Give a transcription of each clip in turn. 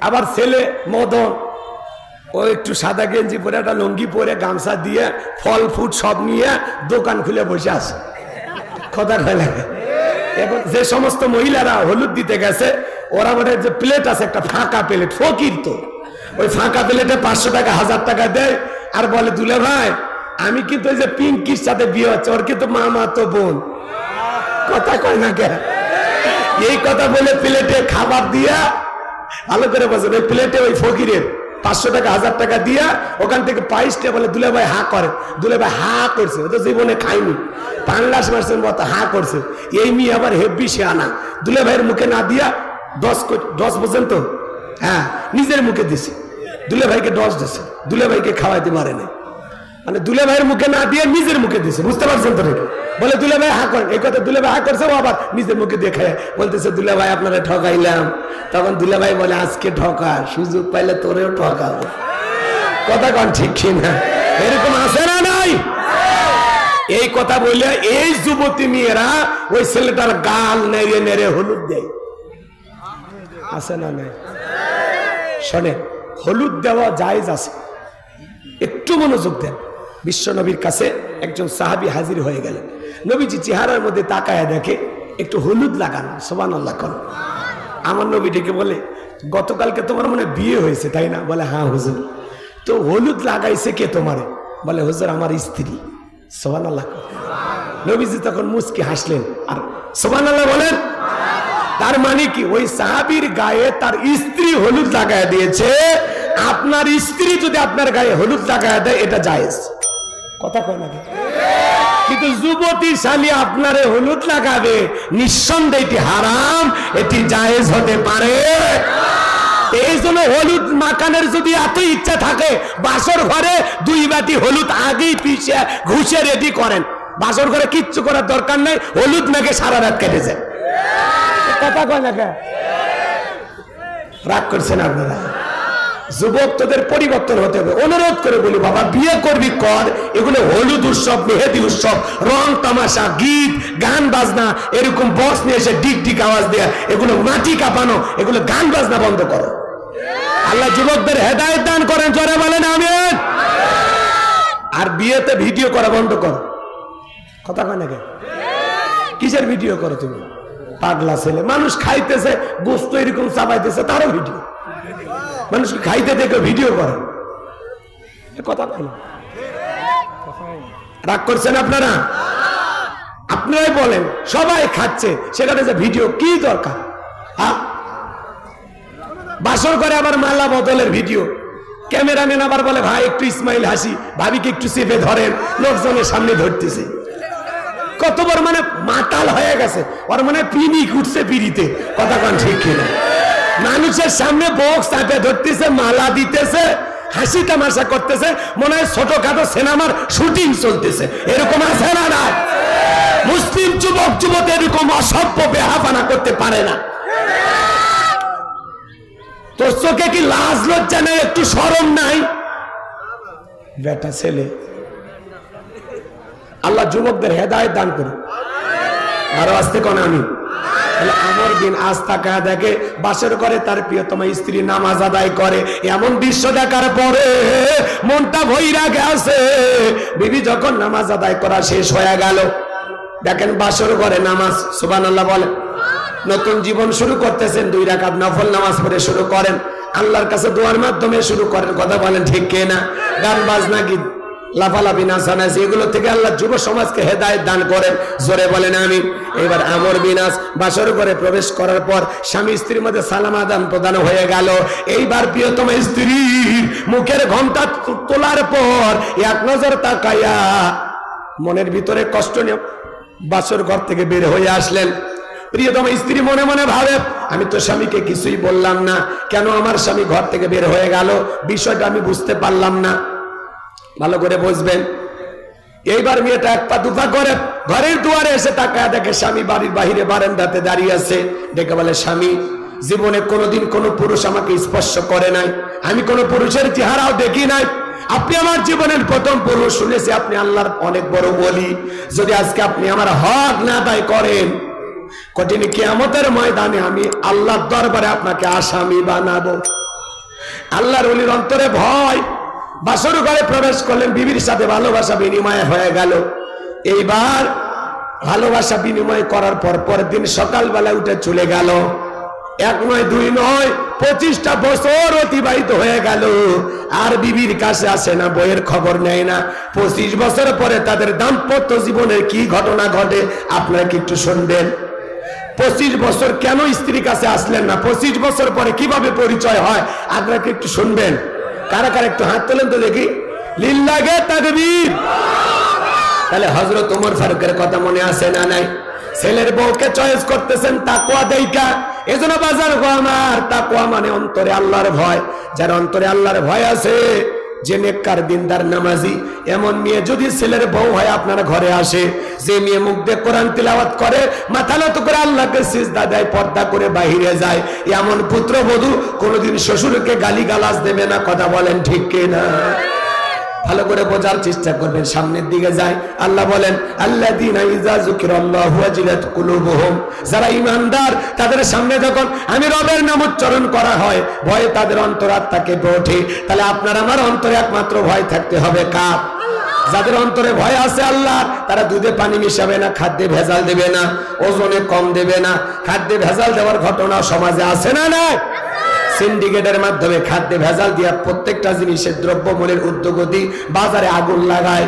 আবার ছেলে মদন, ও একটু সাদা গেঞ্জি পরে একটা লুঙ্গি পরে গামছা দিয়ে ফল ফুট সব নিয়ে দোকান খুলে বসে আছে। কথা লাগে। এখন যে সমস্ত মহিলারা হলুদ দিতে গেছে, ওরা মানে যে প্লেট আছে একটা ফাঁকা প্লেট, ফকির তো, ওই ফাঁকা প্লেটে 500 টাকা 1000 টাকা দেয় আর বলে দুলে ভাই আমি কিন্তু ওই যে পিঙ্কির সাথে বিয়ে হচ্ছে, ওর কিন্তু মামা তো বোন। কথা কয় না কে? এই কথা বলে প্লেটে খাবার দিয়া ভালো করে বলছেন, ওই প্লেটে ওই ফকিরের 500 টাকা 1000 টাকা দিয়া ওখান থেকে পাইসটা বলে দুলে ভাই হা করে। দুলে ভাই হা করছে, ও তো জীবনে খাইনি, পাংলাস মাসের মতো হা করছে। এই মেয়ে আবার হেব্বি সে আনা, দুলে ভাইয়ের মুখে না দিয়া 10 পর্যন্ত হ্যাঁ নিজের মুখে দিছে, দুলে ভাইকে 10 দিছে, দুলে ভাইকে খাওয়াইতে পারে নাই, মানে দুলে ভাইয়ের মুখে না দিয়ে নিজের মুখে দিছে। বুঝতে পারছেন তো? বলে দুলে ভাই হা করেন, এই কথা দুলে ভাই হা করছে, ও আবার নিজের মুখে দেখে বলতেছে দুলে ভাই আপনারা ঠকাইলাম। তখন দুলে ভাই বলে আজকে ঠকা, সুযোগ পাইলে তোরেও ঠকাবো। কথা কন ঠিক কিনা? এরকম আছে না নাই? এই কথা বললে এই যুবতী মেয়েরা ওই ছেলেটার গাল নেড়ে নেড়ে হলুদ দেয়, আছে না নাই? শোনেন, হলুদ দেওয়া জায়েজ আছে, একটু মনোযোগ দেন। বিশ্ব নবীর কাছে একজন সাহাবী হাজির হয়ে গেলেন। নবীজি চেহারার মধ্যে তাকায় দেখে একটু হলুদ লাগানো। সুবহানাল্লাহ করো। আমার নবী ডেকে বলে গতকালকে তোমার মনে বিয়ে হয়েছে তাই না? বলে হ্যাঁ হুজুর। তো হলুদ লাগাইছে কে তোমারে? বলে হুজুর আমার স্ত্রী। সুবহানাল্লাহ। নবীজি তখন মুচকি হাসলেন আর সুবহানাল্লাহ বলেন। তার মানে কি ওই সাহাবীর গায়ে তার স্ত্রী হলুদ লাগায় দিয়েছে, আপনার স্ত্রী যদি আপনার গায়ে হলুদ লাগায় দেয় এটা জায়েজ। কথা কয় না? কিন্তু যুবতী শালী আপনারে হলুদ লাগাবে, নিঃসন্দেহে এটি হারাম, এটি জায়েজ হতে পারে। এই জন্য হলুদ মাখানোর যদি এত ইচ্ছা থাকে, বাসর ঘরে 2 বাটি হলুদ আগেই পিষে ঘুষে রেডি করেন। বাসর ঘরে কিচ্ছু করার দরকার নেই, হলুদ মেখে সারা রাত কেটে যায়। কথা কয় না? রাগ করছেন আপনারা? যুবক তোদের পরিবর্তন হতে হবে। অনুরোধ করে বলি বাবা, বিয়ে করবি কর, এগুলো হলুদ উৎসব, মেহেদি উৎসব, রং তামাশা, গীত গান বাজনা, এরকম বক্স নিয়ে এসে ডিক ডিক আওয়াজ দেয়া, এগুলো মাটি কাঁপানো, এগুলো গান বাজনা বন্ধ করো। আল্লাহ যুবকদের হেদায়েত দান করেন, জোরে বলেন আমিন। আর বিয়েতে ভিডিও করা বন্ধ করো। কথা কয় না? কিসের ভিডিও করো তুমি? পাগলা ছেলে, মানুষ খাইতেছে গোস্ত এরকম চাবাইতেছে, তারও ভিডিও। মানুষকে খাইতে দেখে ভিডিও করে। কথা বলো, রাগ করছেন আপনারা? আপনারাই বলেন, সবাই খাচ্ছে সেখানে যে ভিডিও কি দরকার? বাসর করে আবার মালা বদলের ভিডিও, ক্যামেরাম্যান আবার বলে ভাই একটু ইসমাইল হাসি, ভাবিকে একটু চেপে ধরেন, লোকজনের সামনে ধরতেছে। কত বড় মানে মাতাল হয়ে গেছে, ওর মানে পিনিক উঠছে পিড়িতে। কথা কন ঠিক কিনা? মানুষের সামনে বক্স চাপে ধরতেছে, মালা দিতেছে, হাসি তামাশা করতেছে, মনে হয় ছোটখাটো সিনেমার শুটিং চলতেছে। এরকম আছে না? না, মুসলিম যুবক যুবতী এরকম অসভ্য বেহাপানা করতে পারে না। তোর চোখে কি লাজ লজ্জা নেই? একটু শরম নাই? বেটা ছেলে, আল্লাহ যুবকদের হেদায়েত দান করুন। আরো আসতে কোন আমি আমার দিন আজ তাকা দেখে বাসর করে তার প্রিয়তমা স্ত্রী নামাজ আদায় করে, এমন দৃশ্য দেখার পরে মনটা ভইরা গেছে। বিবি যখন নামাজ আদায় করা শেষ হয়ে গেল, দেখেন বাসর করে নামাজ, সুবহানাল্লাহ বলেন, নতুন জীবন শুরু করতেছেন, 2 রাকাত নফল নামাজ পড়ে শুরু করেন, আল্লাহর কাছে দোয়ার মাধ্যমে শুরু করেন। কথা বলেন ঠিক কিনা? গান বাজনা গীত লাফালাফি নাচানাচি এগুলো থেকে আল্লাহ যুব সমাজকে হেদায়েত দান করেন, জোরে বলেন আমিন। এবার আমর বিনাস বাসর ঘরে প্রবেশ করার পর স্বামী স্ত্রীর মধ্যে সালাম আদান প্রদান হয়ে গেল। এইবার প্রিয়তম স্ত্রীর মুখের ঘন্টা তোলার পর এক নজর তাকায়া মনের ভিতরে কষ্ট নিয়ে বাসর ঘর থেকে বের হয়ে আসলেন। প্রিয়তম স্ত্রী মনে মনে ভাবে, আমি তো স্বামীকে কিছুই বললাম না, কেন আমার স্বামী ঘর থেকে বের হয়ে গেল? বিষয়টা আমি বুঝতে পারলাম না। ভালো করে বুঝবেন। এইবার মেয়েটা 1 পা 2 পা করে ঘরের দুয়ারে এসে তাকায় দেখে স্বামী বাড়ির বাহিরে বারান্দাতে দাঁড়িয়ে আছে। ডেকে বলে, স্বামী, জীবনে কোনোদিন কোনো পুরুষ আমাকে স্পর্শ করে নাই, আমি কোনো পুরুষের চেহারাও দেখি নাই, আপনি আমার জীবনের প্রথম পুরুষ। শুনেছি আপনি আল্লাহর অনেক বড় ওলি, যদি আজকে আপনি আমার হক না আদায় করেন, কঠিন কিয়ামতের ময়দানে আমি আল্লাহর দরবারে আপনাকে আসামি বানাবো। আল্লাহর ওলির অন্তরে ভয়। বাসর ঘরে প্রবেশ করলেন, বিবির সাথে ভালোবাসা বিনিময় হয়ে গেল। এইবার ভালোবাসা বিনিময় করার পর পরের দিন সকালবেলা উঠে চলে গেল। 1 নয় 2 নয় 25টা বছর অতিবাহিত হয়ে গেল, আর বিবির কাছে আসে না, বইয়ের খবর নেয় না। 25 বছর পরে তাদের দাম্পত্য জীবনের কি ঘটনা ঘটে আপনারা কি একটু শুনবেন? 25 বছর কেন স্ত্রীর কাছে আসলেন না, 25 বছর পরে কিভাবে পরিচয় হয় আপনারা কি একটু শুনবেন? কারা কারা একটু হাত তোলেন তো দেখি। লিল্লাহে তাকবীর। তাহলে হযরত ওমর ফারুকের কথা মনে আছে না নাই? ছেলের বউকে চয়েস করতেছেন তাকওয়া দেইকা। এজন্য বাজার গো আমার, তাকওয়া মানে অন্তরে আল্লাহর ভয়। যার অন্তরে আল্লাহর ভয় আছে, যে নেককার দিনদার নামাজি, এমন মেয়ে যদি ছেলের বউ হয় আপনার ঘরে আসে, যে মেয়ে মুখ দিয়ে কোরআন তিলাওয়াত করে, মাথা নত করে আল্লাহকে সিজদা দেয়, পর্দা করে বাহিরে যায়, এমন পুত্রবধূ কোনোদিন শ্বশুরকে গালিগালাজ দেবে না। কথা বলেন ঠিক কিনা? ভালো করে বোঝার চেষ্টা করবেন। সামনের দিকে যায়, আল্লাহ বলেন আল্লাযীনা ইযা যুকিরাল্লাহু ওয়াজিলাত কুলুবুহুম, যারা ঈমানদার তাদের সামনে যখন আমি রবের নাম উচ্চারণ করা হয়, ভয়ে তাদের অন্তরাত্মা কেঁপে ওঠে। তাহলে আপনার আমার অন্তরে একমাত্র ভয় থাকতে হবে কার? যাদের অন্তরে ভয় আছে আল্লাহ, তারা দুধে পানি মিশাবে না, খাদ্যে ভেজাল দেবে না, ওজনে কম দেবে না। খাদ্যে ভেজাল দেওয়ার ঘটনা সমাজে আছে না নাই? সিন্ডিকেটের মাধ্যমে খাদ্যে ভেজাল দিয়া প্রত্যেকটা জিনিসের দ্রব্যমূল্যের ঊর্ধ্বগতি, বাজারে আগুন লাগায়,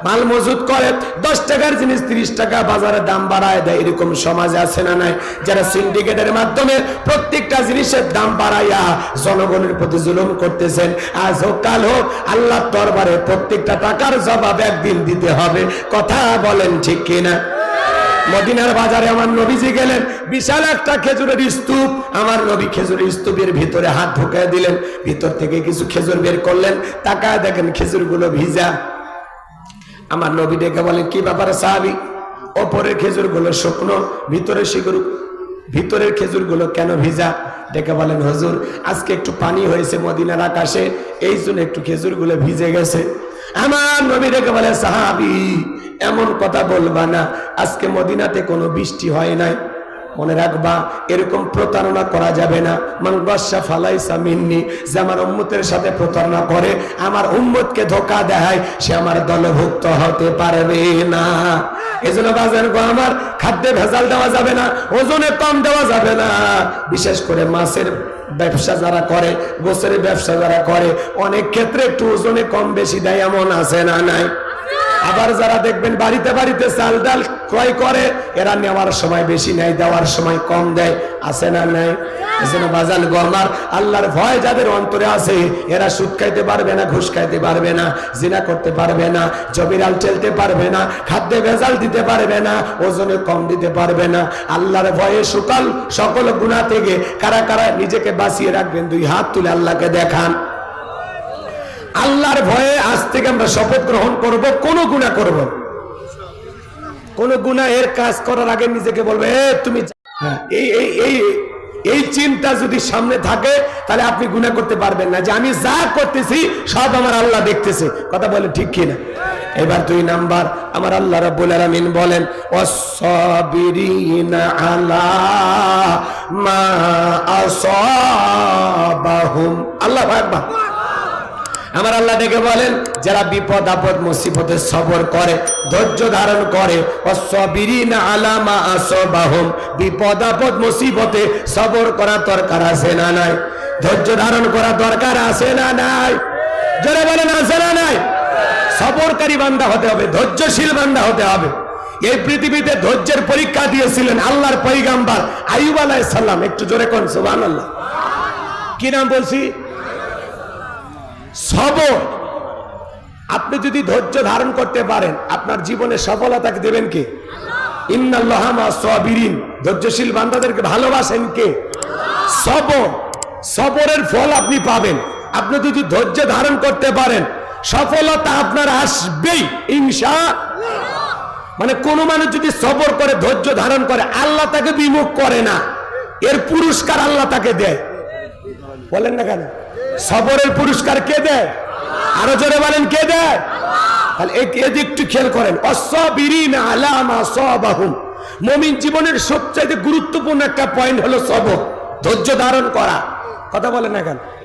মাল মজুত করে, 10 টাকার জিনিস 30 টাকা বাজারে দাম বাড়ায় দেয়। এরকম সমাজে আছে না নাই? যারা সিন্ডিকেটের মাধ্যমে প্রত্যেকটা জিনিসের দাম বাড়াইয়া জনগণের প্রতি জুলুম করতেছেন, আজ হোক কাল হোক আল্লাহর দরবারে প্রত্যেকটা টাকার জবাব একদিন দিতে হবে। কথা বলেন ঠিক কিনা? মদিনার বাজারে আমার নবীজি গেলেন, বিশাল একটা খেজুরের স্তূপ। আমার নবী খেজুরের স্তূপের ভিতরে হাত ঢুকিয়ে দিলেন, ভিতর থেকে কিছু খেজুর বের করলেন, তাকায় দেখেন খেজুরগুলো ভিজা। আমার নবী ডেকে বলেন, কি ব্যাপারে সাহাবী? ওপরের খেজুরগুলো শুকনো, ভিতরের খেজুরগুলো কেন ভিজা? ডেকে বলেন, হুজুর আজকে একটু পানি হয়েছে মদিনার আকাশে, এই জন্য একটু খেজুরগুলো ভিজে গেছে। আমার নবী ডেকে বলে, সাহাবী এমন কথা বলবা না, আজকে মদিনাতে কোনো বৃষ্টি হয় নাই। মনে রাখবা, এরকম প্রতারণা করা যাবে না। মান গাশা ফালাইসা মিন্নি, যে আমার উম্মতের সাথে প্রতারণা করে, আমার উম্মতকে ধোঁকা দেয়, সে আমার দলভুক্ত হতে পারবে না। এজন্য বাজার গো আমার, খাদ্যে ভেজাল দেওয়া যাবে না, ওজনে কম দেওয়া যাবে না। বিশেষ করে মাছের ব্যবসা যারা করে, গোছের ব্যবসা যারা করে, অনেক ক্ষেত্রে একটু ওজনে কম বেশি দেয়, এমন আছে না নাই? আবার যারা দেখবেন বাড়িতে বাড়িতে চাল ডাল ক্রয় করে, এরা নেওয়ার সময় বেশি নেয়, দেওয়ার সময় কম দেয়, আছে না নাই? এজন্য বাজান গো আমার, আল্লাহর ভয় যাদের অন্তরে আছে, এরা সুদ খাইতে পারবে না, ঘুষ খাইতে পারবে না, জিনা করতে পারবে না, জবিরাল চলতে পারবে না, খাদ্যে ভেজাল দিতে পারবে না, ওজনে কম দিতে পারবে না। আল্লাহর ভয়ে সকল গুনাহ থেকে কারা কারা নিজেকে বাঁচিয়ে রাখবেন? 2 হাত তুলে আল্লাহকে দেখান। আল্লাহর ভয়ে আজ থেকে আমরা শপথ গ্রহণ করব, কোনো গুনাহ করব না। কোন গুনাহের কাজ করার আগে নিজেকে বলবে, তুমি এই চিন্তা যদি সামনে থাকে, তাহলে আপনি গুনাহ করতে পারবেন না, যে আমি যা করতেছি সব আমার আল্লাহ দেখতেছে। কথা বলে ঠিক কিনা? এবার 2 নাম্বার, আমার আল্লাহ রাব্বুল আলামিন বলেন, ওয়াস-সাবিরিনা আলা মা আসাবাহুম। আল্লাহু আকবার। আমার আল্লাহ ডেকে বলেন, যারা বিপদ আপদ মুসিবতে সবর করে, ধৈর্য ধারণ করে, ওয়াস-সাবিরিনা আলা মা আসাবাহুম, বিপদ আপদ মুসিবতে সবর করা দরকার আছে না নাই? ধৈর্য ধারণ করা দরকার আছে না নাই? যারা বলেন আছে না নাই? সবরকারী বান্দা হতে হবে, ধৈর্যশীল বান্দা হতে হবে। এই পৃথিবীতে ধৈর্যের পরীক্ষা দিয়েছিলেন আল্লাহর পয়গম্বর আইয়ুব আলাইহিস সালাম। একটু জোরে কোন সুবহানাল্লাহ। কি নাম বলছি? সবর। আপনি যদি ধৈর্য ধারণ করতে পারেন, আপনার জীবনে সফলতাকে দেবেন কে? ইন্নাল্লাহা মা'as-সাবিরিন। ধৈর্যশীল বান্দাদেরকে ভালোবাসেন কে? সবর। সবরের ফল আপনি পাবেন। আপনি যদি ধৈর্য ধারণ করতে পারেন, সফলতা আপনার আসবেই ইনশাআল্লাহ। মানে কোন মানুষ যদি সবর করে, ধৈর্য ধারণ করে, আল্লাহ তাকে বিমুখ করে না, এর পুরস্কার আল্লাহ তাকে দেয়। বলেন না কেন? সবরের পুরস্কার কে দেয়? আরো জোরে বলেন, কে দেয়? তাহলে একটু খেয়াল করেন, ওয়াস-সাবিরিনা আলা মা আসাবাহুম। মুমিন জীবনের সবচেয়ে গুরুত্বপূর্ণ একটা পয়েন্ট হলো সবর, ধৈর্য ধারণ করা। কথা বলেন না কেন?